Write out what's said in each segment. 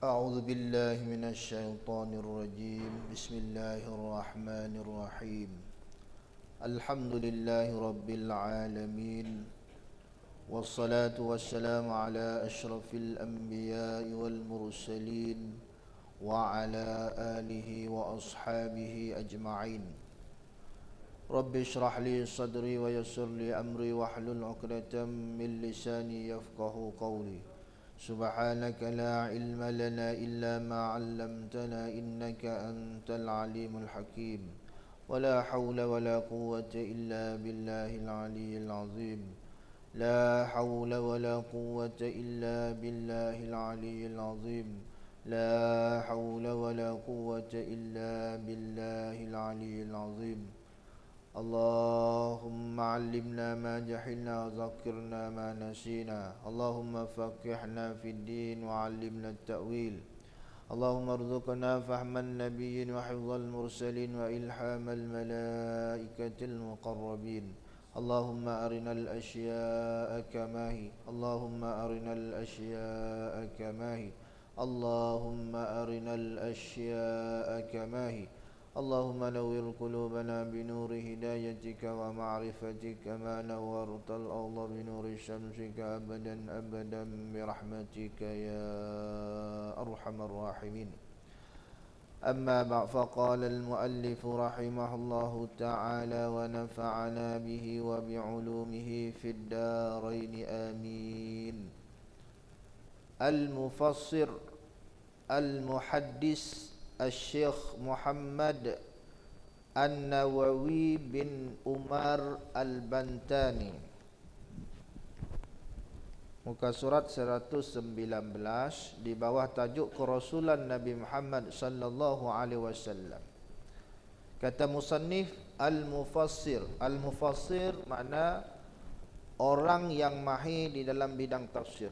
أعوذ بالله من الشيطان الرجيم بسم الله الرحمن الرحيم الحمد لله رب العالمين والصلاة والسلام على أشرف الأنبياء والمرسلين وعلى آله وأصحابه أجمعين رب اشرح لي صدري ويسر لي أمري واحلل عقدة من لساني يفقه قولي سبحانك لا علم لنا إلا ما علمتنا إنك أنت العليم الحكيم ولا حول ولا قوة إلا بالله العلي العظيم لا حول ولا قوة إلا بالله العلي العظيم لا حول ولا قوة إلا بالله العلي العظيم اللهم علمنا ما جهلنا وذكرنا ما نسينا اللهم فقهنا في الدين وعلمنا التأويل اللهم ارزقنا فهم النبيين وحفظ المرسلين وإلهام الملائكة المقربين اللهم أرنا الأشياء كما هي اللهم أرنا الأشياء كما هي اللهم أرنا الأشياء كما هي اللهم نور قلوبنا بنور هدايتك ومعرفتك كما نورت الأرض بنور شمسك أبدا أبدا برحمتك يا أرحم الراحمين أما بعد فقال المؤلف رحمه الله تعالى ونفعنا به وبعلومه في الدارين آمين المفسر المحدث الشيخ محمد النووي bin Umar Al-Bantani. Muka surat 119 di bawah tajuk kerasulan Nabi Muhammad sallallahu alaihi wasallam. Kata musannif al-mufassir. Al-mufassir makna orang yang mahir di dalam bidang tafsir.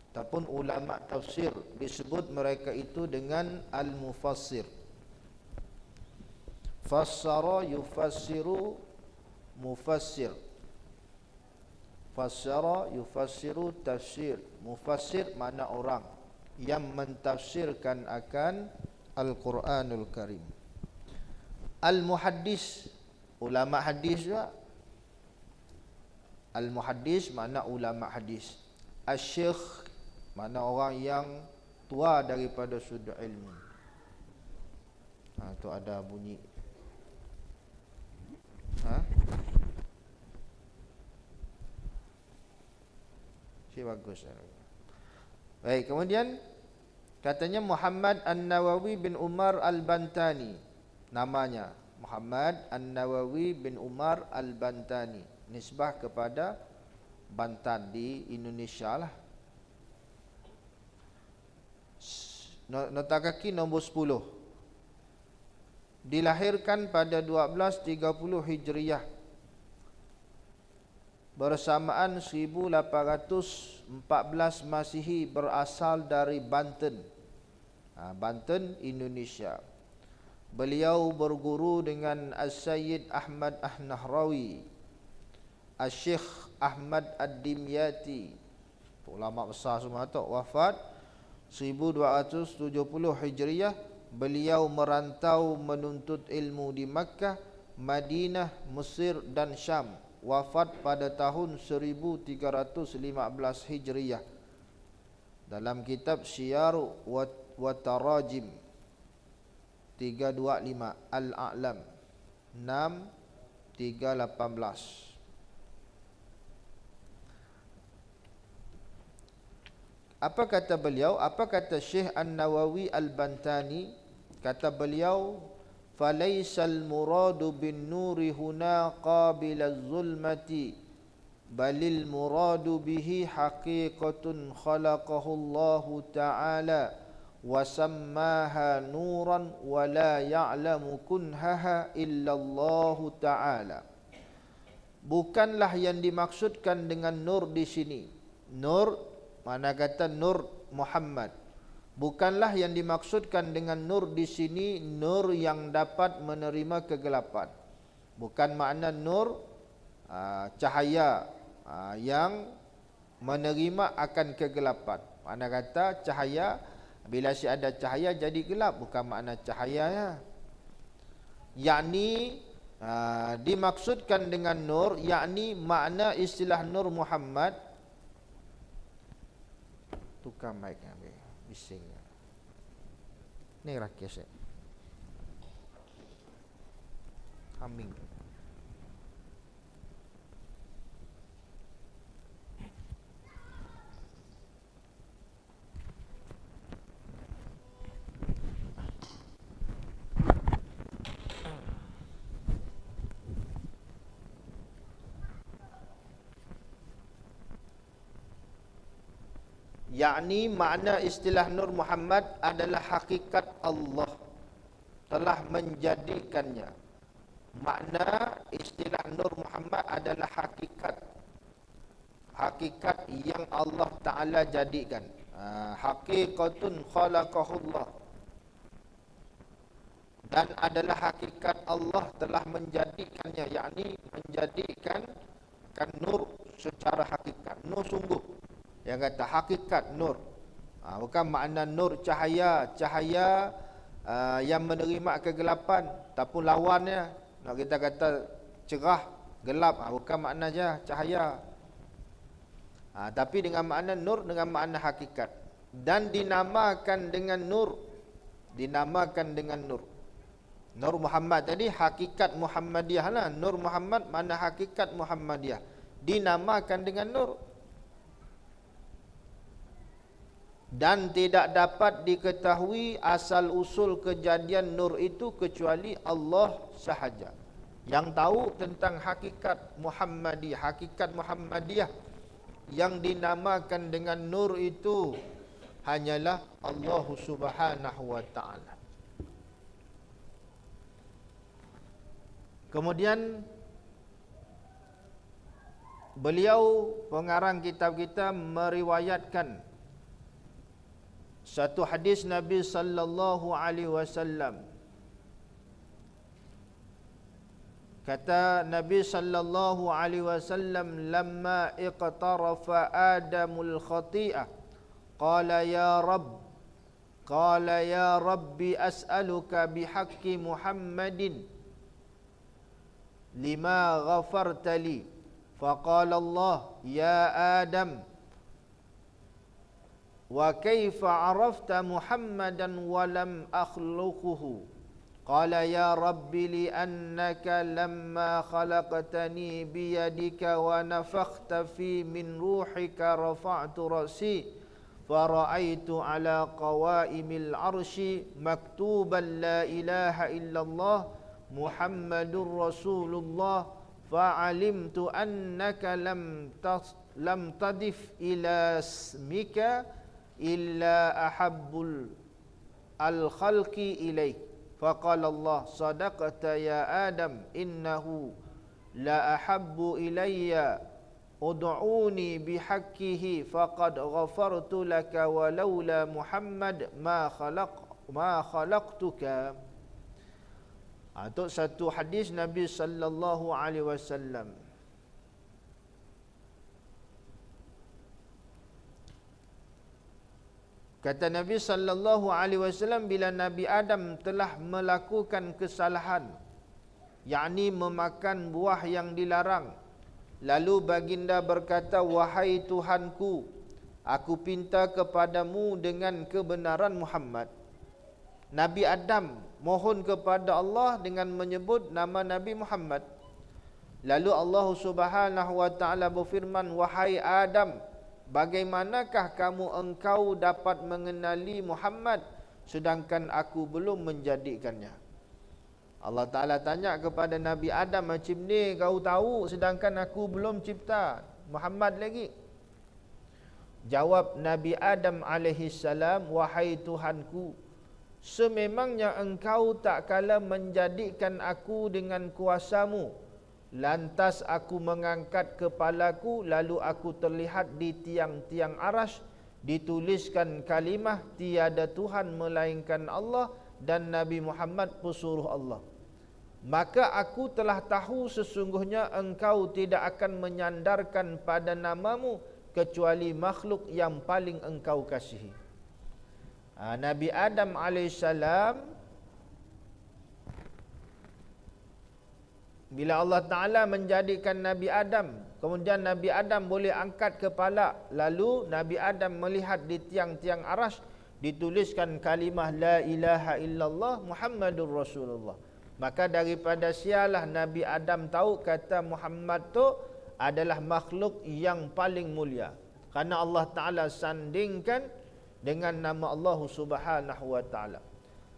Ataupun ulama tafsir disebut mereka itu dengan al-mufassir. Fassara yufassiru mufassir. Fassara yufassiru tafsir. Mufassir makna orang yang mentafsirkan akan Al-Quranul Karim. Al-muhaddis, ulama hadis juga. Al-muhaddis makna ulama hadis. Asy-syekh makna orang yang tua daripada sudut ilmu. Tu ada bunyi. Bagus. Baik, kemudian katanya Muhammad An-Nawawi bin Umar Al-Bantani. Namanya Muhammad An-Nawawi bin Umar Al-Bantani. Nisbah kepada Bantan di Indonesia lah. Nota kaki nombor 10. Dilahirkan pada 1230 Hijriah bersamaan 1814 Masihi, berasal dari Banten. Banten, Indonesia. Beliau berguru dengan As-Sayyid Ahmad An-Nahrawi, Asy-Syaikh Ahmad Ad-Dimyati, ulama besar semua tu. Wafat 1270 Hijriah. Beliau merantau menuntut ilmu di Makkah, Madinah, Mesir dan Syam. Wafat pada tahun 1315 Hijriah. Dalam kitab Syiyar wa Tarajim 325, Al-A'lam 6318. Apa kata beliau? Apa kata Syekh An-Nawawi Al-Bantani? Kata beliau, "Falaisal muradu bin nuri huna qabil az-zulmati, balil muradu bihi haqiqatun khalaqahu Allah Ta'ala wa sammaha nuran wa la ya'lamu kunhaha illa Allah Ta'ala." Bukanlah yang dimaksudkan dengan nur di sini. Nur mana kata Nur Muhammad. Bukanlah yang dimaksudkan dengan nur di sini nur yang dapat menerima kegelapan. Bukan makna nur cahaya yang menerima akan kegelapan. Mana kata cahaya Bila si ada cahaya jadi gelap, bukan makna cahaya ya. Yakni dimaksudkan dengan nur, yakni makna istilah Nur Muhammad. Tukar mic ni, bising. Ni rakis saya. Humming. Yakni makna istilah Nur Muhammad adalah hakikat Allah telah menjadikannya. Makna istilah Nur Muhammad adalah hakikat yang Allah Ta'ala jadikan. Hakikatun khalaqahullah, dan adalah hakikat Allah telah menjadikannya, yakni menjadikan nur secara hakikat, nur sungguh. Yang kata hakikat nur, bukan makna nur cahaya yang menerima kegelapan, ataupun lawannya. Nak kita kata cerah, gelap, bukan makna je cahaya. Tapi dengan makna nur, dengan makna hakikat. Dan dinamakan dengan nur. Nur Muhammad tadi hakikat Muhammadiyah lah. Nur Muhammad makna hakikat Muhammadiyah. Dinamakan dengan nur. Dan tidak dapat diketahui asal usul kejadian nur itu kecuali Allah sahaja. Yang tahu tentang hakikat Muhammadiyah yang dinamakan dengan nur itu hanyalah Allah Subhanahu wa ta'ala. Kemudian beliau pengarang kitab kita meriwayatkan satu hadis Nabi sallallahu alaihi wasallam. Kata Nabi sallallahu alaihi wasallam, lamma iqtarafa Adamul khati'ah qala ya rabbi as'aluka bihaqqi Muhammadin lima ghafarta li. Faqala Allah ya Adam wa kaifa arafta Muhammadan wa lam akhluquhu. Qala ya rabbi li annaka lamma khalaqtani biyadika wa nafakhta fi min ruhika rafa'tu ra'si fara'aitu ala qawaimil arsy maktuban la ilaha illallah Muhammadur Rasulullah fa'alimtu annaka lam tadif ila ismika illa ahabbul al-khalqi ilaik. Faqala Allah sadaqata ya Adam innahu la ahabbu ilayya ud'uni bihaqqihi faqad ghafartu laka walaula Muhammad ma khalaqtuka. Itu satu hadis Nabi sallallahu alaihi wasallam. Kata Nabi sallallahu alaihi wasallam, bila Nabi Adam telah melakukan kesalahan, yakni memakan buah yang dilarang, lalu baginda berkata, wahai Tuhanku, aku pinta kepadamu dengan kebenaran Muhammad. Nabi Adam mohon kepada Allah dengan menyebut nama Nabi Muhammad. Lalu Allah Subhanahu wa taala berfirman, wahai Adam, bagaimanakah engkau dapat mengenali Muhammad sedangkan aku belum menjadikannya? Allah Ta'ala tanya kepada Nabi Adam, macam ni kau tahu sedangkan aku belum cipta Muhammad lagi? Jawab Nabi Adam alaihissalam, wahai Tuhanku, sememangnya engkau tak kala menjadikan aku dengan kuasamu, lantas aku mengangkat kepalaku, lalu aku terlihat di tiang-tiang arasy, dituliskan kalimah tiada Tuhan melainkan Allah dan Nabi Muhammad pesuruh Allah. Maka aku telah tahu sesungguhnya engkau tidak akan menyandarkan pada namamu kecuali makhluk yang paling engkau kasihi. Nabi Adam alaihissalam, bila Allah Ta'ala menjadikan Nabi Adam, kemudian Nabi Adam boleh angkat kepala, lalu Nabi Adam melihat di tiang-tiang arasy dituliskan kalimah la ilaha illallah Muhammadur Rasulullah. Maka daripada sialah Nabi Adam tahu kata Muhammad tu adalah makhluk yang paling mulia, kerana Allah Ta'ala sandingkan dengan nama Allah Subhanahu wa Ta'ala.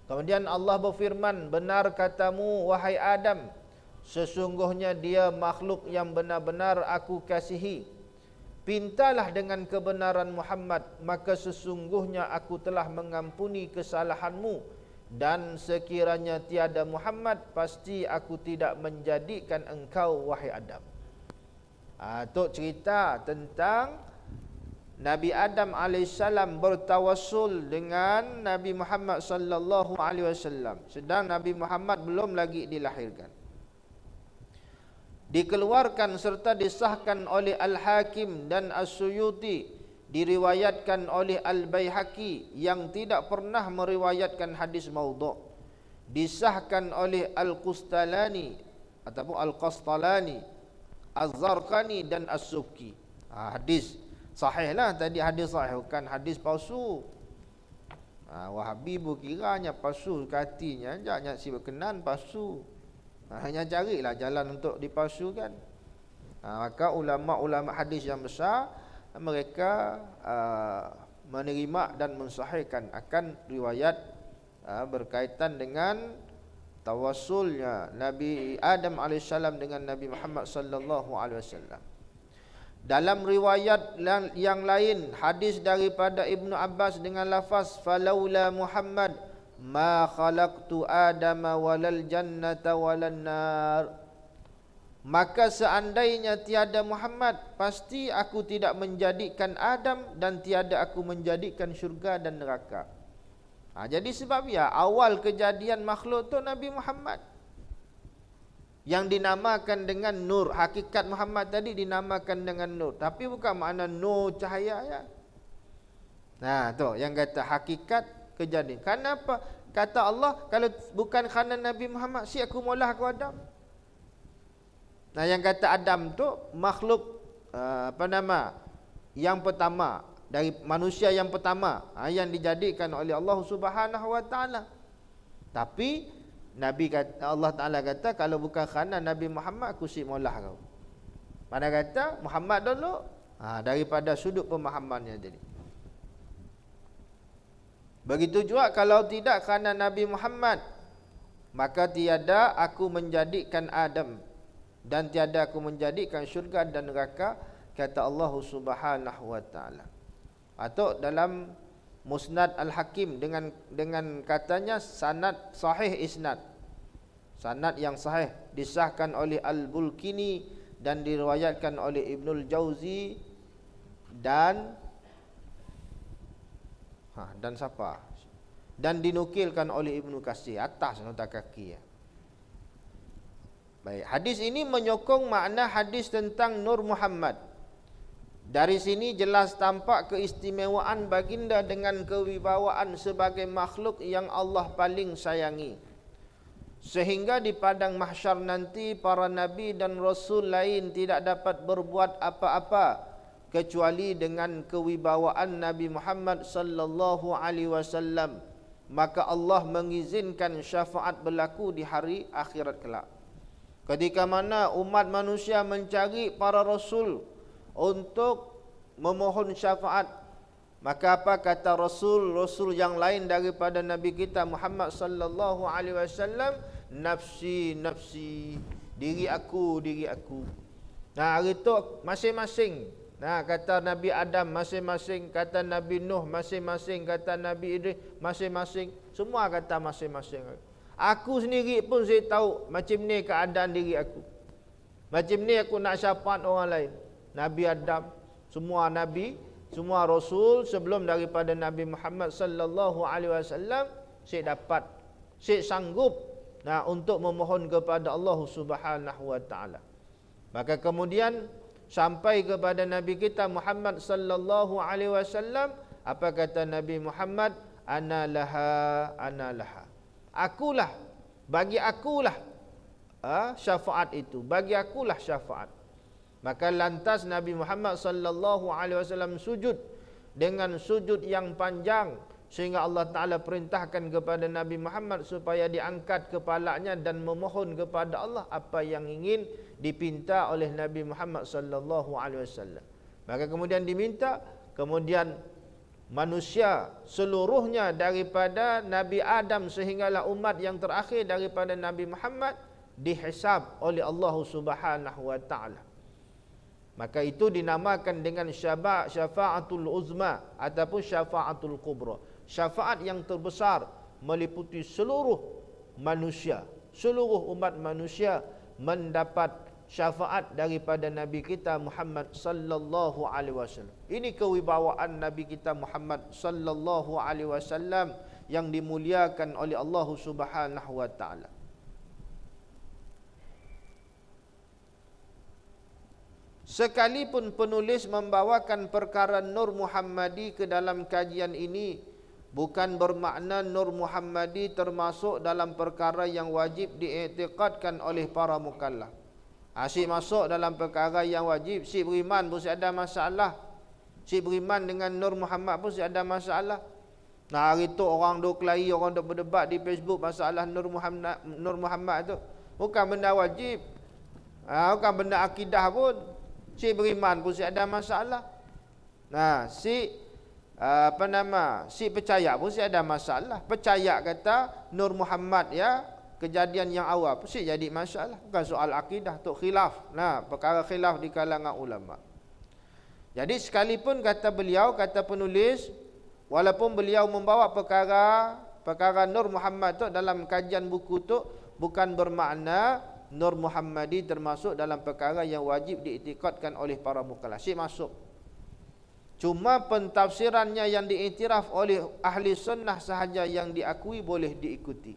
Kemudian Allah berfirman, benar katamu wahai Adam, sesungguhnya dia makhluk yang benar-benar aku kasihi. Pintalah dengan kebenaran Muhammad, maka sesungguhnya aku telah mengampuni kesalahanmu, dan sekiranya tiada Muhammad, pasti aku tidak menjadikan engkau wahai Adam. Itu cerita tentang Nabi Adam alaihissalam bertawassul dengan Nabi Muhammad sallallahu alaihi wasallam, sedang Nabi Muhammad belum lagi dilahirkan. Dikeluarkan serta disahkan oleh Al-Hakim dan As-Suyuti, diriwayatkan oleh Al-Baihaqi yang tidak pernah meriwayatkan hadis maudhu', disahkan oleh Al-Qustalani ataupun Al-Qastalani, Az-Zarqani dan As-Subki. Hadis sahih lah tadi, hadis sahih, bukan hadis palsu. Wahabi kiranya palsu, katinya jangan si berkenan palsu. Hanya carilah jalan untuk dipalsukan. Maka ulama-ulama hadis yang besar, mereka menerima dan mensahihkan akan riwayat berkaitan dengan tawassulnya Nabi Adam alaihissalam dengan Nabi Muhammad sallallahu alaihi wasallam. Dalam riwayat yang lain, hadis daripada Ibnu Abbas dengan lafaz falaula Muhammad ma khalaqtu Adama walal jannata walan nar. Maka seandainya tiada Muhammad, pasti aku tidak menjadikan Adam dan tiada aku menjadikan syurga dan neraka. Jadi sebab awal kejadian makhluk tu Nabi Muhammad, yang dinamakan dengan nur. Hakikat Muhammad tadi dinamakan dengan nur, tapi bukan makna nur cahaya tu yang kata hakikat kejadian. Kenapa? Kata Allah, kalau bukan kerana Nabi Muhammad, si aku maulah aku Adam. Yang kata Adam tu makhluk yang pertama dari manusia yang pertama, yang dijadikan oleh Allah Subhanahu wa Ta'ala. Tapi Nabi kata, Allah Ta'ala kata, kalau bukan kerana Nabi Muhammad, aku si maulah kau. Mana kata Muhammad dulu, daripada sudut pemahamannya jadi. Begitu juga kalau tidak kerana Nabi Muhammad, maka tiada aku menjadikan Adam dan tiada aku menjadikan syurga dan neraka, kata Allah Subhanahu wa Ta'ala. Atau dalam Musnad Al-Hakim dengan katanya sanad sahih isnad. Sanad yang sahih disahkan oleh Al-Bulkini dan diriwayatkan oleh Ibnul Jauzi dan siapa? Dan dinukilkan oleh Ibnu Katsir atas nota kaki. Baik, hadis ini menyokong makna hadis tentang Nur Muhammad. Dari sini jelas tampak keistimewaan baginda dengan kewibawaan sebagai makhluk yang Allah paling sayangi. Sehingga di padang mahsyar nanti para nabi dan rasul lain tidak dapat berbuat apa-apa kecuali dengan kewibawaan Nabi Muhammad sallallahu alaihi wasallam. Maka Allah mengizinkan syafaat berlaku di hari akhirat kelak. Ketika mana umat manusia mencari para rasul untuk memohon syafaat, maka apa kata rasul yang lain daripada Nabi kita Muhammad sallallahu alaihi wasallam? Nafsi, nafsi, diri aku, diri aku. Hari itu masing-masing. Kata Nabi Adam masing-masing, kata Nabi Nuh masing-masing, kata Nabi Idris masing-masing. Semua kata masing-masing. Aku sendiri pun saya tahu macam ni keadaan diri aku. Macam ni aku nak syafaat orang lain. Nabi Adam, semua nabi, semua rasul sebelum daripada Nabi Muhammad sallallahu alaihi wasallam, saya dapat, saya sanggup untuk memohon kepada Allah Subhanahu wa Ta'ala. Maka kemudian sampai kepada Nabi kita Muhammad sallallahu alaihi wasallam, apa kata Nabi Muhammad? ana laha. Akulah, bagi akulah syafaat itu, bagi akulah syafaat. Maka lantas Nabi Muhammad sallallahu alaihi wasallam sujud dengan sujud yang panjang, sehingga Allah Ta'ala perintahkan kepada Nabi Muhammad supaya diangkat kepalanya dan memohon kepada Allah apa yang ingin dipinta oleh Nabi Muhammad sallallahu alaihi wasallam. Maka kemudian diminta, kemudian manusia seluruhnya daripada Nabi Adam sehinggalah umat yang terakhir daripada Nabi Muhammad dihisab oleh Allah Subhanahu wa Ta'ala. Maka itu dinamakan dengan syafa'atul uzma ataupun syafa'atul kubra. Syafaat yang terbesar meliputi seluruh manusia, seluruh umat manusia mendapat syafaat daripada Nabi kita Muhammad sallallahu alaihi wasallam. Ini kewibawaan Nabi kita Muhammad sallallahu alaihi wasallam yang dimuliakan oleh Allah Subhanahu wa Ta'ala. Sekalipun penulis membawakan perkara Nur Muhammadi ke dalam kajian ini, bukan bermakna Nur Muhammadi termasuk dalam perkara yang wajib diiktikadkan oleh para mukallaf. Asyik masuk dalam perkara yang wajib, si beriman pun si ada masalah. Si beriman dengan Nur Muhammad pun si ada masalah. Nah, hari tu orang duk kelahi, orang duk berdebat di Facebook masalah Nur Muhammad tu. Bukan benda wajib. Bukan benda akidah pun. Si beriman pun si ada masalah. Nah, si percaya pun si ada masalah. Percaya kata Nur Muhammad ya, kejadian yang awal pun si jadi masalah. Bukan soal akidah, tu khilaf. Nah, perkara khilaf di kalangan ulama. Jadi sekalipun kata beliau, kata penulis, walaupun beliau membawa perkara Nur Muhammad tu dalam kajian buku tu, bukan bermakna Nur Muhammadi termasuk dalam perkara yang wajib diiktikadkan oleh para mukallaf. Syekh masuk. Cuma pentafsirannya yang diiktiraf oleh ahli sunnah sahaja yang diakui boleh diikuti.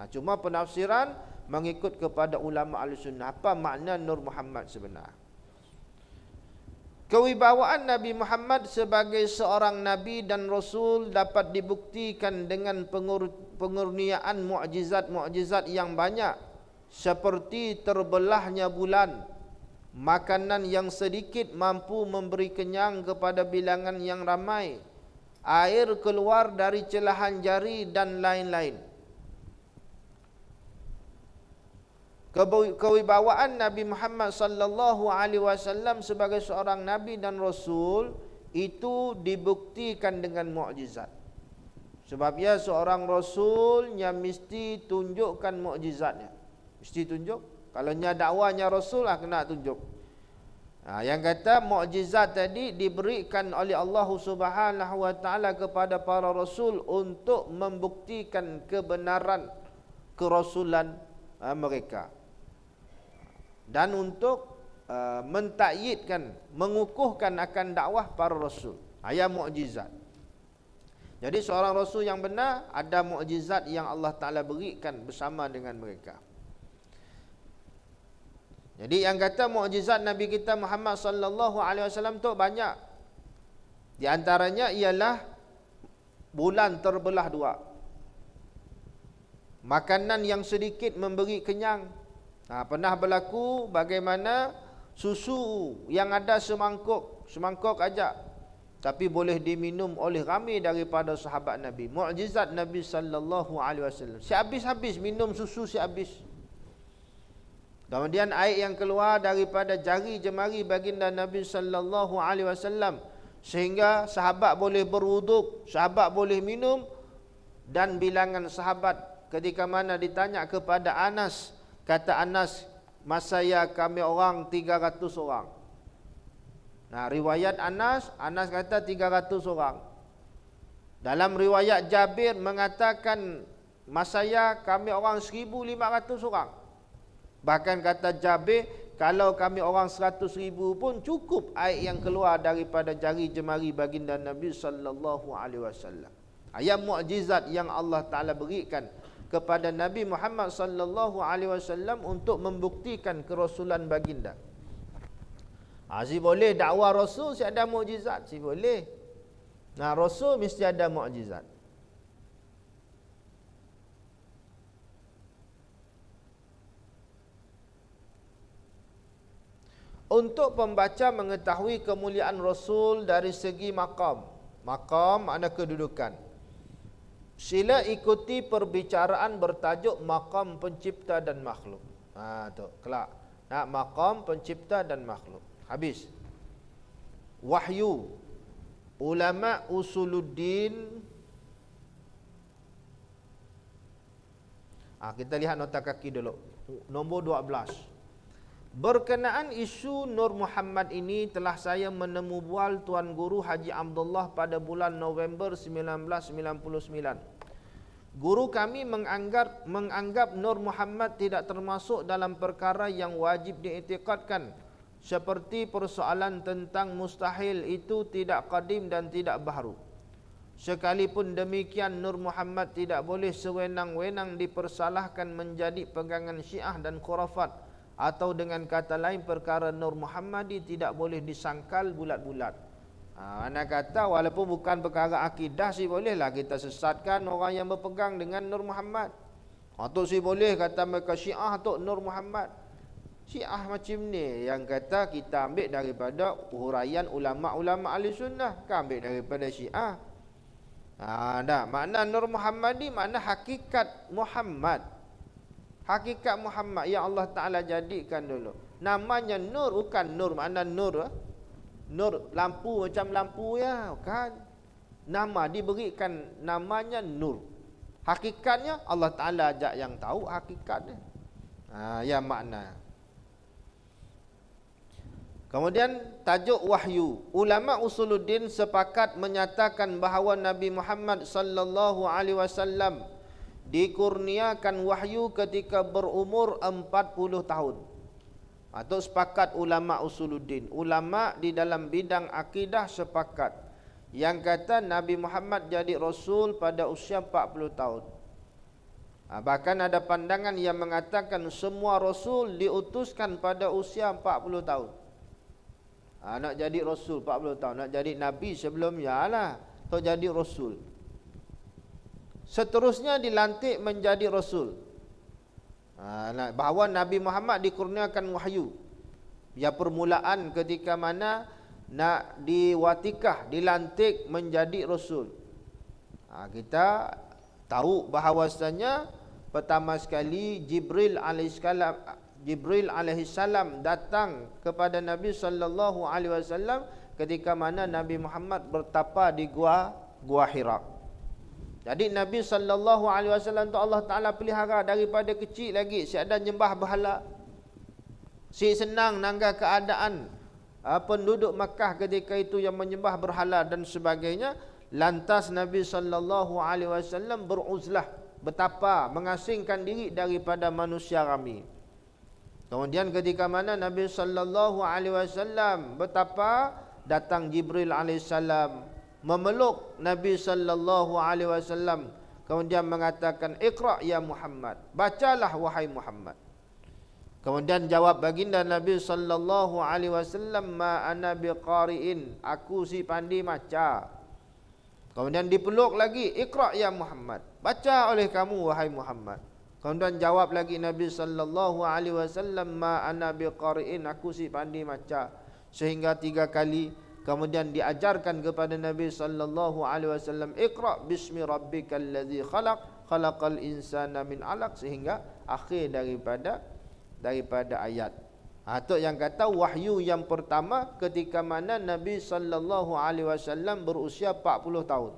Cuma penafsiran mengikut kepada ulama ahli sunnah. Apa makna Nur Muhammad sebenar? Kewibawaan Nabi Muhammad sebagai seorang Nabi dan Rasul dapat dibuktikan dengan pengurniaan mukjizat-mukjizat yang banyak, seperti terbelahnya bulan, makanan yang sedikit mampu memberi kenyang kepada bilangan yang ramai, air keluar dari celahan jari dan lain-lain. Kewibawaan Nabi Muhammad sallallahu alaihi wasallam sebagai seorang nabi dan rasul itu dibuktikan dengan mukjizat. Sebab ia seorang rasulnya mesti tunjukkan mukjizatnya. Mesti tunjuk. Kalau nya dakwanya rasul lah kena tunjuk. Yang kata mukjizat tadi diberikan oleh Allah Subhanahu wa Ta'ala kepada para rasul untuk membuktikan kebenaran kerasulan mereka. Dan untuk mentakyidkan, mengukuhkan akan dakwah para rasul. Ayat mukjizat. Jadi seorang rasul yang benar ada mukjizat yang Allah Ta'ala berikan bersama dengan mereka. Jadi yang kata mukjizat Nabi kita Muhammad sallallahu alaihi wasallam tu banyak. Di antaranya ialah bulan terbelah dua. Makanan yang sedikit memberi kenyang. Pernah berlaku bagaimana susu yang ada semangkuk aja, tapi boleh diminum oleh ramai daripada sahabat Nabi. Mukjizat Nabi sallallahu alaihi wasallam. Si habis minum susu si habis. Kemudian air yang keluar daripada jari jemari baginda Nabi sallallahu alaihi wasallam sehingga sahabat boleh berwuduk, sahabat boleh minum, dan bilangan sahabat ketika mana ditanya kepada Anas, kata Anas, masaya kami orang 300 orang. Riwayat Anas kata 300 orang. Dalam riwayat Jabir mengatakan masaya kami orang 1,500 orang. Bahkan kata Jabir, kalau kami orang 100,000 pun cukup air yang keluar daripada jari jemari baginda Nabi sallallahu alaihi wasallam. Ayat mukjizat yang Allah Taala berikan kepada Nabi Muhammad sallallahu alaihi wasallam untuk membuktikan kerasulan baginda. Si boleh dakwah rasul si ada mukjizat, si boleh. Rasul mesti ada mukjizat. untuk pembaca mengetahui kemuliaan Rasul dari segi maqam. Maqam makna kedudukan. Sila ikuti perbicaraan bertajuk maqam pencipta dan makhluk. Tu, kelak. Nak maqam pencipta dan makhluk. Habis. Wahyu. Ulama usuluddin. Kita lihat nota kaki dulu. Nombor 12. Berkenaan isu Nur Muhammad ini telah saya menemu bual Tuan Guru Haji Abdullah pada bulan November 1999. Guru kami menganggap Nur Muhammad tidak termasuk dalam perkara yang wajib diiktikadkan, seperti persoalan tentang mustahil itu tidak qadim dan tidak baharu. Sekalipun demikian, Nur Muhammad tidak boleh sewenang-wenang dipersalahkan menjadi pegangan Syiah dan khurafat, atau dengan kata lain perkara Nur Muhammadi tidak boleh disangkal bulat-bulat. Anak kata walaupun bukan perkara akidah sih bolehlah kita sesatkan orang yang berpegang dengan Nur Muhammad. Atau sih boleh kata mereka Syiah atau Nur Muhammad. Syiah macam ni yang kata kita ambil daripada huraian ulama-ulama ahli sunnah, kan ambil daripada Syiah. Dah makna Nur Muhammadi makna hakikat Muhammad. Hakikat Muhammad yang Allah Ta'ala jadikan dulu. Namanya Nur, bukan Nur. Makna Nur, Nur lampu macam lampu ya, kan? Nama diberikan namanya Nur. Hakikatnya Allah Ta'ala ajak yang tahu hakikatnya. Ya makna. Kemudian tajuk wahyu. Ulama usuluddin sepakat menyatakan bahawa Nabi Muhammad sallallahu alaihi wasallam dikurniakan wahyu ketika berumur 40 tahun. Atau sepakat ulama usuluddin. Ulama di dalam bidang akidah sepakat yang kata Nabi Muhammad jadi Rasul pada usia 40 tahun. Bahkan ada pandangan yang mengatakan semua Rasul diutuskan pada usia 40 tahun. Nak jadi Rasul 40 tahun. Nak jadi Nabi sebelumnya lah, atau jadi Rasul. Seterusnya dilantik menjadi Rasul. Bahawa Nabi Muhammad dikurniakan wahyu. Ya permulaan ketika mana nak diwatikah, dilantik menjadi Rasul. Kita tahu bahawasanya pertama sekali Jibril alaihissalam datang kepada Nabi sallallahu alaihi wasallam ketika mana Nabi Muhammad bertapa di gua Hira. Jadi Nabi sallallahu alaihi wasallam tu Allah Taala pelihara daripada kecil lagi, si ada nyembah berhala. Si senang nangga keadaan penduduk Makkah ketika itu yang menyembah berhala dan sebagainya. Lantas Nabi sallallahu alaihi wasallam beruzlah, bertapa, mengasingkan diri daripada manusia ramai. Kemudian ketika mana Nabi sallallahu alaihi wasallam bertapa, datang Jibril alaihissalam memeluk Nabi sallallahu alaihi wasallam, kemudian mengatakan Iqra ya Muhammad, bacalah wahai Muhammad. Kemudian jawab baginda Nabi sallallahu alaihi wasallam, ma ana biqari'in, aku si pandai maca. Kemudian dipeluk lagi, Iqra ya Muhammad, baca oleh kamu wahai Muhammad. Kemudian jawab lagi Nabi sallallahu alaihi wasallam, ma ana biqari'in, aku si pandai maca. Sehingga 3 kali. Kemudian diajarkan kepada Nabi sallallahu alaihi wasallam, Iqra bismi rabbikal ladzi khalaq, khalaqal insana min 'alaq, sehingga akhir daripada ayat. Itu yang kata wahyu yang pertama ketika mana Nabi sallallahu alaihi wasallam berusia 40 tahun.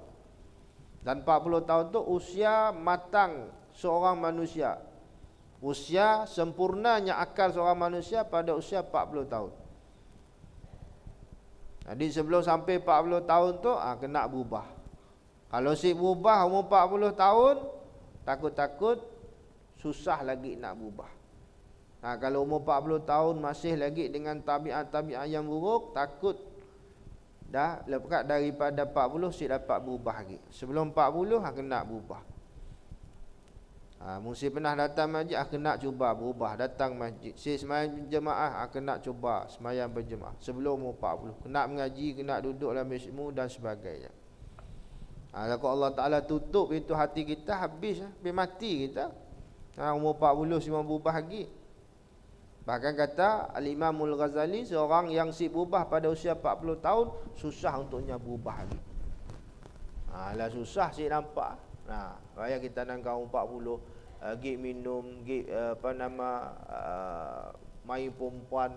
Dan 40 tahun tu usia matang seorang manusia. Usia sempurnanya akal seorang manusia pada usia 40 tahun. Jadi sebelum sampai 40 tahun tu kena berubah. Kalau si berubah umur 40 tahun, takut-takut susah lagi nak berubah. Kalau umur 40 tahun masih lagi dengan tabiat-tabiat yang buruk, takut dah lepas daripada 40 si dapat berubah lagi. Sebelum 40 kena berubah. Mesti pernah datang masjid, kena cuba berubah, datang masjid. Si semayang berjemaah, kena cuba semayang berjemaah sebelum umur 40. Kena mengaji, kena duduk dalam masjidmu dan sebagainya. Kalau Allah Ta'ala tutup itu hati kita, habis mati kita. Umur 40 semua berubah lagi. Bahkan kata Al-Imamul Ghazali, seorang yang si berubah pada usia 40 tahun susah untuknya berubah lagi. Lah susah si nampak. Raya kita nak kau 40 gig minum, gig main perempuan,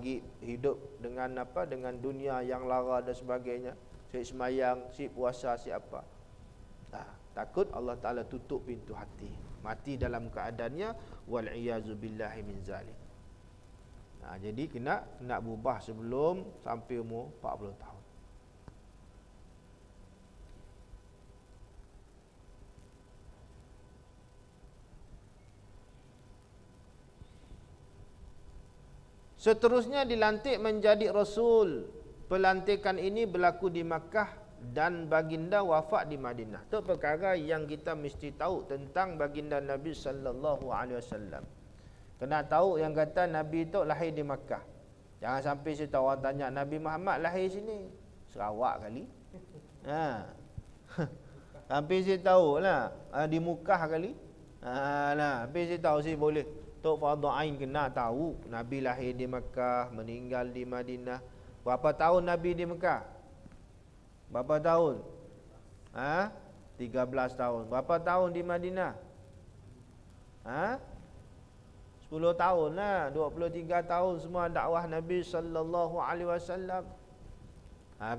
gig hidup dengan dengan dunia yang lara dan sebagainya. Si semayang, si puasa, si apa. Takut Allah Taala tutup pintu hati. Mati dalam keadaannya wal iyazu billahi min zalik. Jadi kena berubah sebelum sampai umur 40 tahun. Seterusnya dilantik menjadi Rasul. Pelantikan ini berlaku di Makkah dan baginda wafat di Madinah. Itu perkara yang kita mesti tahu tentang baginda Nabi sallallahu alaihi wasallam. Kena tahu yang kata Nabi itu lahir di Makkah. Jangan sampai saya tahu orang tanya Nabi Muhammad lahir sini. Sarawak kali. Sampai saya tahu lah di Mekah kali. Sampai saya tahu saya boleh. Tok Fadhu Ain kena tahu Nabi lahir di Mekah, meninggal di Madinah. Berapa tahun Nabi di Mekah? Berapa tahun? 13 tahun. Berapa tahun di Madinah? 10 tahun lah. 23 tahun semua dakwah Nabi sallallahu alaihi wasallam.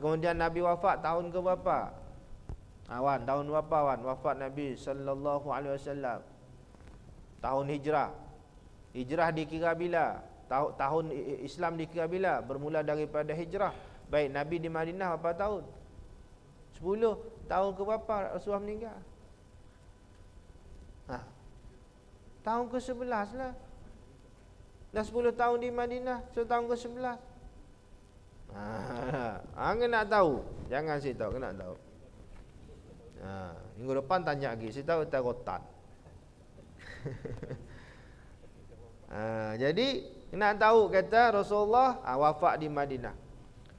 Kemudian Nabi wafat tahun ke berapa? Wan, tahun berapa Wan? Wafat Nabi sallallahu alaihi wasallam. Tahun hijrah. Hijrah dikira bila? Tahun Islam dikira bila? Bermula daripada hijrah. Baik, Nabi di Madinah berapa tahun? 10. Tahun ke berapa Rasulullah meninggal? Tahun ke-11 lah. Dah 10 tahun di Madinah, so tahun ke-11. Kena tahu. Jangan saya tahu, kena tahu. Minggu depan tanya lagi, saya tahu tarotan. Jadi nak tahu kata Rasulullah wafat di Madinah.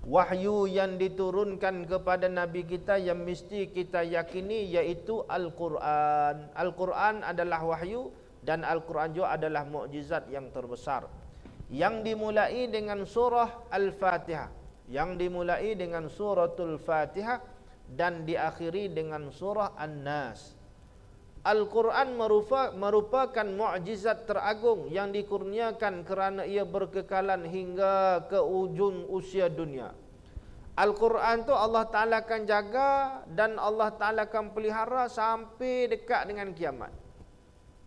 Wahyu yang diturunkan kepada Nabi kita yang mesti kita yakini iaitu Al-Quran. Al-Quran adalah wahyu dan Al-Quran juga adalah mukjizat yang terbesar. Yang dimulai dengan surah Al-Fatihah, yang dimulai dengan suratul Fatihah dan diakhiri dengan surah An-Nas. Al-Quran merupakan mukjizat teragung yang dikurniakan kerana ia berkekalan hingga ke ujung usia dunia. Al-Quran tu Allah Ta'ala akan jaga dan Allah Ta'ala akan pelihara sampai dekat dengan kiamat.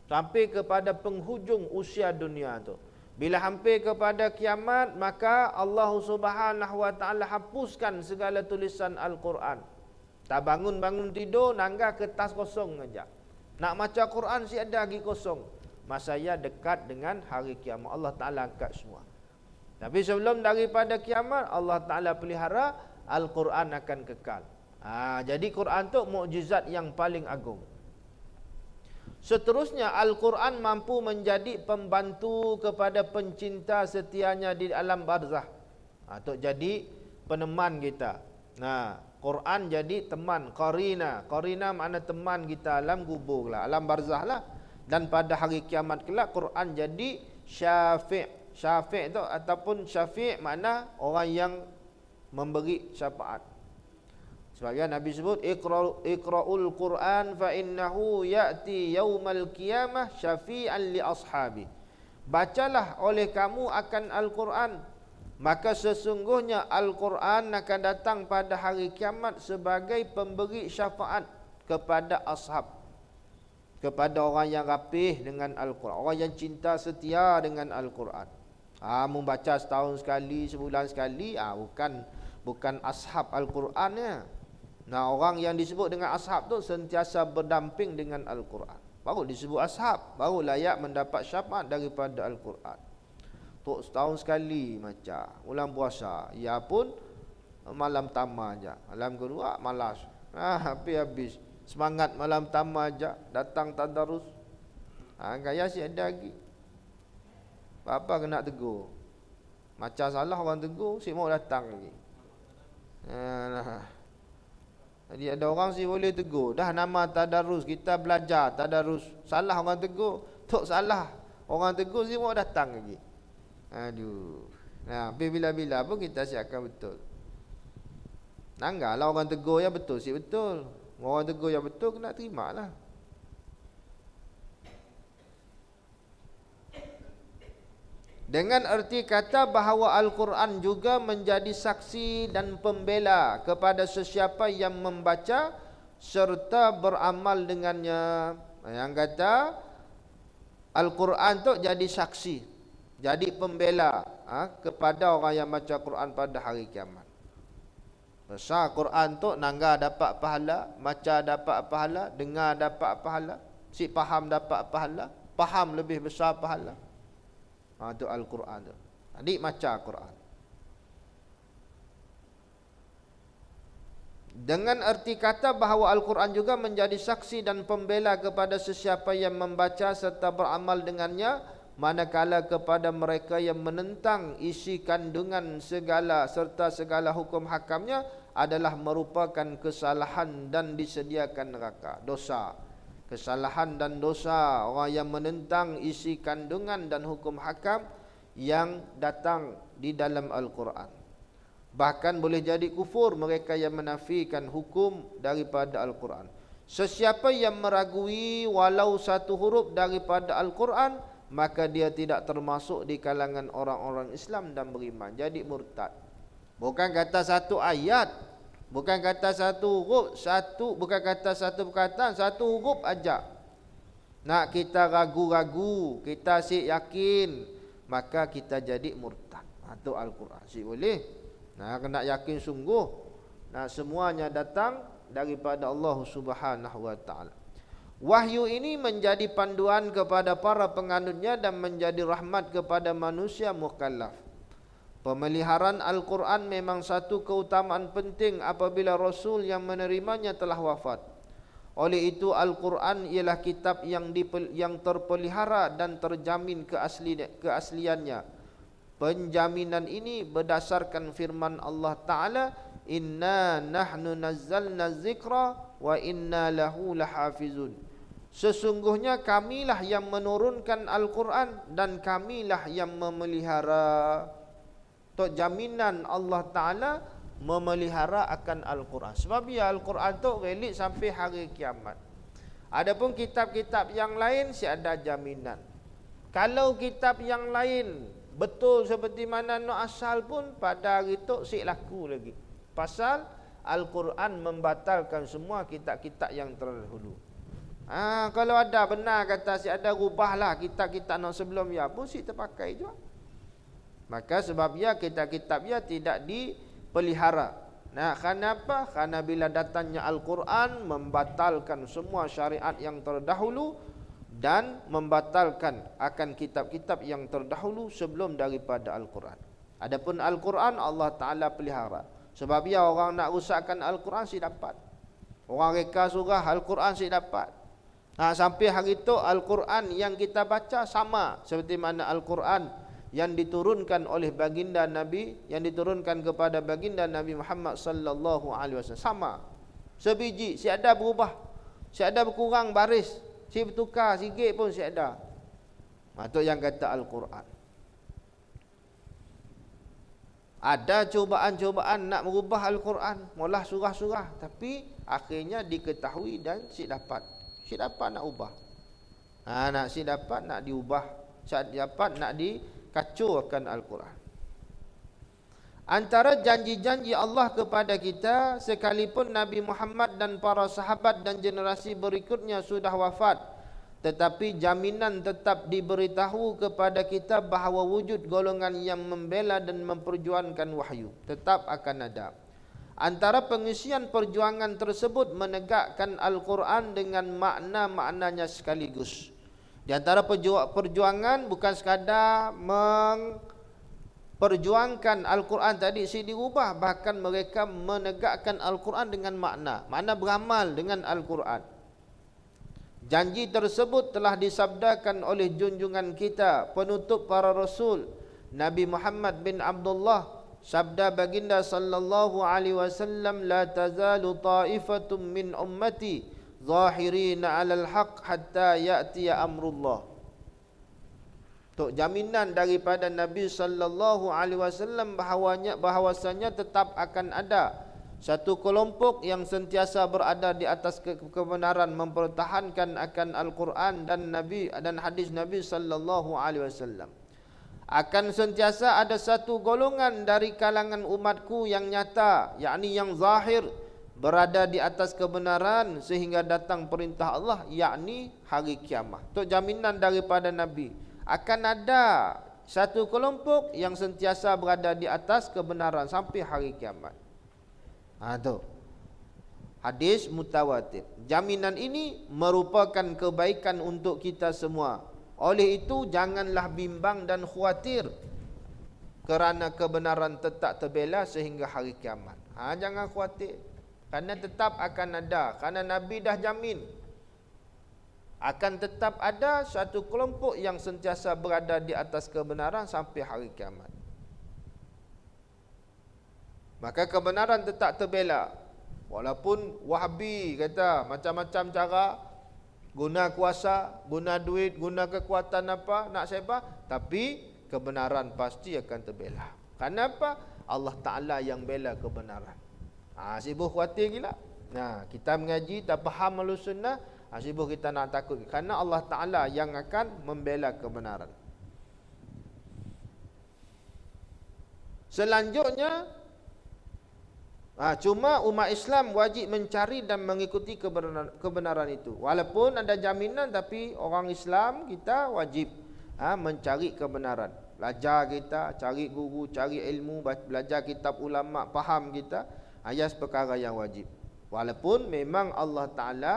Sampai kepada penghujung usia dunia tu. Bila hampir kepada kiamat, maka Allah Subhanahu Wa Ta'ala hapuskan segala tulisan Al-Quran. Tak bangun-bangun tidur, nangga kertas kosong saja. Nak baca Quran si ada lagi kosong. Masanya dekat dengan hari kiamat. Allah Ta'ala angkat semua. Tapi sebelum daripada kiamat, Allah Ta'ala pelihara, Al-Quran akan kekal. Jadi Quran tu mukjizat yang paling agung. Seterusnya Al-Quran mampu menjadi pembantu kepada pencinta setianya di alam barzah. Untuk jadi peneman kita. Quran jadi teman, qarina. Qarina makna teman kita alam kubur lah, alam barzah lah. Dan pada hari kiamat kelak Quran jadi syafi'. Syafi' tu ataupun syafi' makna orang yang memberi syafaat. Sebagian Nabi sebut iqra'ul Quran fa innahu ya'ti yaumal qiyamah syafi'an li ashabi. Bacalah oleh kamu akan Al-Quran, maka sesungguhnya Al-Quran akan datang pada hari kiamat sebagai pemberi syafaat kepada ashab, kepada orang yang rapih dengan Al-Quran, orang yang cinta setia dengan Al-Quran. Membaca setahun sekali, sebulan sekali, bukan ashab Al-Quran ya. Orang yang disebut dengan ashab tu sentiasa berdamping dengan Al-Quran, baru disebut ashab, baru layak mendapat syafaat daripada Al-Quran. Tok setahun sekali macam bulan puasa, ia pun malam tamah aja. Malam kedua malas. Habis semangat malam tamah aja, datang tadarus. Gaya si ada lagi. Apa kena tegur. Macam salah orang tegur, si mau datang lagi. Jadi ada orang si boleh tegur. Dah nama tadarus, kita belajar tadarus. Salah orang tegur, tok salah. Orang tegur si mau datang lagi. Aduh. Nah, bila-bila pun kita siapkan betul. Nanggalah orang tegur yang betul, si betul. Orang tegur yang betul kena terima lah. Dengan erti kata bahawa Al-Quran juga menjadi saksi dan pembela kepada sesiapa yang membaca serta beramal dengannya. Yang kata Al-Quran tu jadi saksi, jadi pembela kepada orang yang baca Quran pada hari kiamat. Besar Quran tu nangga dapat pahala, baca dapat pahala, dengar dapat pahala, si faham dapat pahala, faham lebih besar pahala. Itu Al-Quran tu. Adik baca Quran. Dengan erti kata bahawa Al-Quran juga menjadi saksi dan pembela kepada sesiapa yang membaca serta beramal dengannya, manakala kepada mereka yang menentang isi kandungan segala serta segala hukum hakamnya adalah merupakan kesalahan dan disediakan neraka. Dosa, kesalahan dan dosa orang yang menentang isi kandungan dan hukum hakam yang datang di dalam Al-Quran. Bahkan boleh jadi kufur mereka yang menafikan hukum daripada Al-Quran. Sesiapa yang meragui walau satu huruf daripada Al-Quran, maka dia tidak termasuk di kalangan orang-orang Islam dan beriman. Jadi murtad. Bukan kata satu ayat, bukan kata satu huruf, bukan kata satu perkataan, satu huruf aja. Nak kita ragu-ragu, kita asyik yakin, maka kita jadi murtad. Itu Al-Quran. Asyik boleh. Nah, kena yakin sungguh. Nah, semuanya datang daripada Allah Subhanahu wa taala. Wahyu ini menjadi panduan kepada para penganutnya dan menjadi rahmat kepada manusia mukallaf. Pemeliharaan Al-Quran memang satu keutamaan penting apabila Rasul yang menerimanya telah wafat. Oleh itu Al-Quran ialah kitab yang terpelihara dan terjamin keasliannya. Penjaminan ini berdasarkan firman Allah Ta'ala, Inna nahnu nazzalna zikra wa inna lahu lahafizun. Sesungguhnya kamilah yang menurunkan Al-Quran dan kamilah yang memelihara. Tok jaminan Allah Ta'ala memelihara akan Al-Quran. Sebab ya Al-Quran tu valid sampai hari kiamat. Adapun kitab-kitab yang lain ada jaminan. Kalau kitab yang lain betul seperti mana nak asal pun, pada hari tu sik laku lagi. Pasal Al-Quran membatalkan semua kitab-kitab yang terdahulu. Kalau ada benar kata sik ada rubahlah kitab-kitab nak sebelum ya pun sik terpakai juga. Maka sebab ya kitab-kitab ya tidak dipelihara. Nah, kenapa? Karena bila datangnya Al-Quran membatalkan semua syariat yang terdahulu dan membatalkan akan kitab-kitab yang terdahulu sebelum daripada Al-Quran. Adapun Al-Quran Allah Ta'ala pelihara. Sebab ya orang nak rusakkan Al-Quran si dapat. Orang reka surah Al-Quran si dapat. Sampai hari itu Al-Quran yang kita baca sama seperti mana Al-Quran yang diturunkan oleh baginda Nabi, yang diturunkan kepada baginda Nabi Muhammad sallallahu alaihi wasallam sama. Sebiji, si ada berubah, si ada berkurang baris, si bertukar sikit pun si ada. Itu yang kata Al-Quran. Ada cubaan-cubaan nak merubah Al-Quran, mula surah-surah, tapi akhirnya diketahui dan si dapat nak ubah. Si dapat nak diubah, si dapat nak dikacaukan Al-Quran. Antara janji-janji Allah kepada kita, sekalipun Nabi Muhammad dan para sahabat dan generasi berikutnya sudah wafat, tetapi jaminan tetap diberitahu kepada kita bahawa wujud golongan yang membela dan memperjuangkan wahyu tetap akan ada. Antara pengisian perjuangan tersebut menegakkan Al-Quran dengan makna-maknanya sekaligus. Di antara perjuangan bukan sekadar memperjuangkan Al-Quran tadi si dirubah, bahkan mereka menegakkan Al-Quran dengan makna beramal dengan Al-Quran. Janji tersebut telah disabdakan oleh junjungan kita, penutup para rasul, Nabi Muhammad bin Abdullah. Sabda baginda sallallahu alaihi wasallam, la tazalu ta'ifatum min ummati zahirina 'alal haqq hatta ya'tiya amrullah. Tok jaminan daripada Nabi sallallahu alaihi wasallam bahawasanya tetap akan ada satu kelompok yang sentiasa berada di atas kebenaran, mempertahankan akan Al-Quran dan hadis Nabi sallallahu alaihi wasallam. Akan sentiasa ada satu golongan dari kalangan umatku yang nyata, yakni yang zahir, berada di atas kebenaran sehingga datang perintah Allah, yakni hari kiamat. Itu jaminan daripada Nabi. Akan ada satu kelompok yang sentiasa berada di atas kebenaran sampai hari kiamat. Tu hadis mutawatir. Jaminan ini merupakan kebaikan untuk kita semua. Oleh itu janganlah bimbang dan khawatir kerana kebenaran tetap terbela sehingga hari kiamat. Jangan khawatir, kerana tetap akan ada. Kerana Nabi dah jamin akan tetap ada satu kelompok yang sentiasa berada di atas kebenaran sampai hari kiamat. Maka kebenaran tetap terbela. Walaupun Wahabi kata macam-macam cara, guna kuasa, guna duit, guna kekuatan apa, nak siapa, tapi kebenaran pasti akan terbela. Kenapa? Allah Ta'ala yang bela kebenaran. Sibuk khawatir gila. Kita mengaji tak faham Ahlus Sunnah, sibuk kita nak takut. Kerana Allah Ta'ala yang akan membela kebenaran. Selanjutnya, cuma umat Islam wajib mencari dan mengikuti kebenaran itu. Walaupun ada jaminan, tapi orang Islam kita wajib mencari kebenaran. Belajar kita, cari guru, cari ilmu, belajar kitab ulama, faham kita, ayat perkara yang wajib. Walaupun memang Allah Ta'ala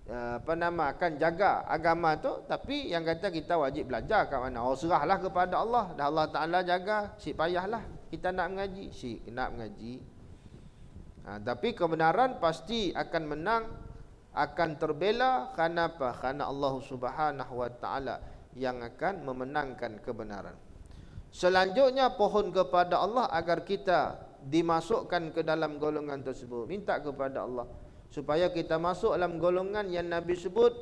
akan jaga agama tu, tapi yang kata kita wajib belajar kat mana? Serahlah kepada Allah. Dah Allah Ta'ala jaga, si payahlah kita nak mengaji, si nak mengaji. Tapi kebenaran pasti akan menang, akan terbela. Kerana apa? Kerana Allah Subhanahu wa Ta'ala yang akan memenangkan kebenaran. Selanjutnya pohon kepada Allah agar kita dimasukkan ke dalam golongan tersebut. Minta kepada Allah supaya kita masuk dalam golongan yang Nabi sebut,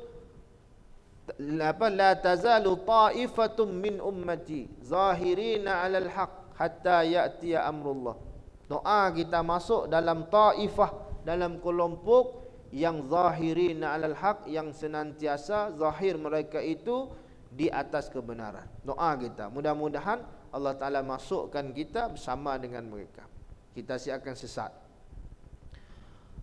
la tazalu ta'ifatum min ummati zahirina 'alal haq hatta ya'tiya amrullah. Doa kita masuk dalam ta'ifah, dalam kelompok yang zahirina 'alal haq, yang senantiasa zahir mereka itu di atas kebenaran. Doa kita, mudah-mudahan Allah Ta'ala masukkan kita bersama dengan mereka. Kita siapkan sesat.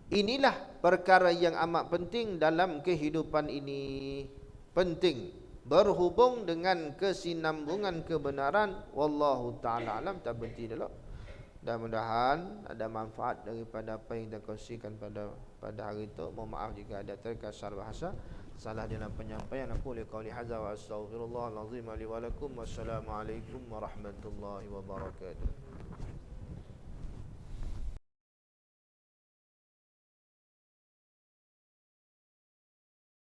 Inilah perkara yang amat penting dalam kehidupan ini. Penting berhubung dengan kesinambungan kebenaran. Wallahu ta'ala alam. Tak berhenti dulu. Mudah-mudahan ada manfaat daripada apa yang kita kongsikan pada hari itu. Mohon maaf jika ada terkasar bahasa, salah dalam penyampaian. Aku liqauli hadza wa astaghfirullahal azim li wa lakum. Wassalamualaikum warahmatullahi wabarakatuh.